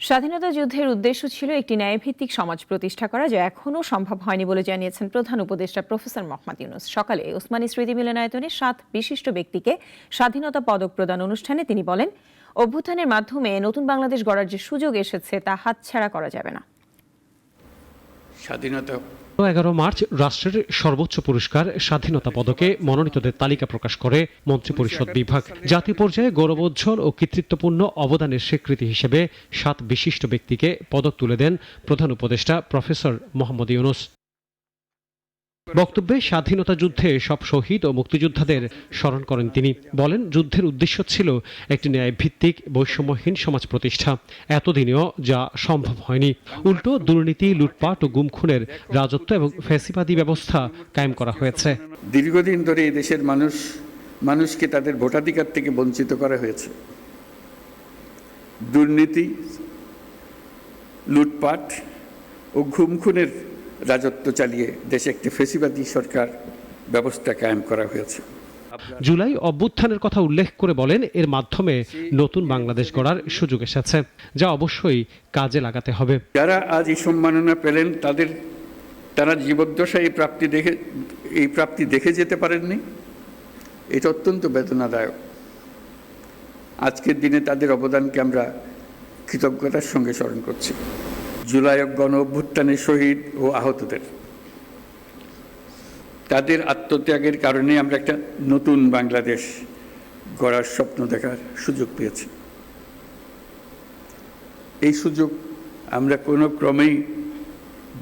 স্বাধীনতা যুদ্ধের উদ্দেশ্য ছিল একটি ন্যায়ভিত্তিক সমাজ প্রতিষ্ঠা করা, যা এখনও সম্ভব হয়নি বলে জানিয়েছেন প্রধান উপদেষ্টা প্রফেসর মোহাম্মদ ইউনূস। সকালে ওসমানী স্মৃতি মিলনায়তনে 7 বিশিষ্ট ব্যক্তিকে স্বাধীনতা পদক প্রদান অনুষ্ঠানে তিনি বলেন, অভ্যুত্থানের মাধ্যমে নতুন বাংলাদেশ গড়ার যে সুযোগ এসেছে তা হাতছাড়া করা যাবে না। স্বাধীনতা 11 মার্চ রাষ্ট্রের সর্বোচ্চ পুরস্কার স্বাধীনতা পদকে মনোনীতদের তালিকা প্রকাশ করে মন্ত্রিপরিষদ বিভাগ। জাতীয় পর্যায়ে গৌরবোজ্জ্বল ও কৃতিত্বপূর্ণ অবদানের স্বীকৃতি হিসেবে 7 বিশিষ্ট ব্যক্তিকে পদক তুলে দেন প্রধান উপদেষ্টা প্রফেসর মোহাম্মদ ইউনূস। বক্তব্যে স্বাধীনতা যুদ্ধে সব শহীদ ও মুক্তিযোদ্ধাদের স্মরণ করেন তিনি। বলেন, যুদ্ধের উদ্দেশ্য ছিল একটি ন্যায়ভিত্তিক বৈষম্যহীন সমাজ প্রতিষ্ঠা। এতদিনেও যা সম্ভব হয়নি। উল্টো দুর্নীতি, লুটপাট ও গুমখুনের রাজত্ব এবং ফ্যাসিবাদী ব্যবস্থা কায়েম করা হয়েছে। দীর্ঘদিন ধরে এই দেশের মানুষকে তাদের ভোটাধিকার থেকে বঞ্চিত করা হয়েছে। দুর্নীতি, লুটপাট ও গুমখুনের রাজত্ব চালিয়ে দেশে একটি ফ্যাসিবাদী সরকার ব্যবস্থা কায়েম করা হয়েছে। জুলাই অভ্যুত্থানের কথা উল্লেখ করে বলেন, এর মাধ্যমে নতুন বাংলাদেশ গড়ার সুযোগ এসেছে, যা অবশ্যই কাজে লাগাতে হবে। যারা আজ এই সম্মাননা পেলেন তারা জীবদ্দশায় এই প্রাপ্তি দেখে যেতে পারেননি। এটা অত্যন্ত বেদনাদায়ক। আজকের দিনে তাদের অবদানকে আমরা কৃতজ্ঞতার সঙ্গে স্মরণ করছি। জুলাই গণ অভ্যুত্থানের শহীদ ও আহতদের তাদের আত্মত্যাগের কারণে আমরা একটা নতুন বাংলাদেশ গড়ার স্বপ্ন দেখার সুযোগ পেয়েছি। এই সুযোগ আমরা কোনো ক্রমেই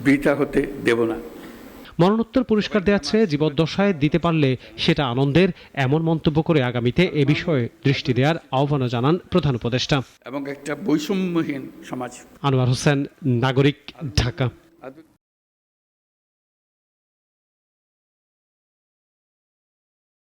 বৃথা হতে দেব না। মরণোত্তর পুরস্কার দেওয়ার চেয়ে জীবদ্দশায় দিতে পারলে সেটা আনন্দের, এমন মন্তব্য করে আগামীতে এ বিষয়ে দৃষ্টি দেওয়ার আহ্বানও জানান প্রধান উপদেষ্টা। এবং একটা বৈষম্যহীন সমাজ। আনোয়ার হোসেন, নাগরিক, ঢাকা।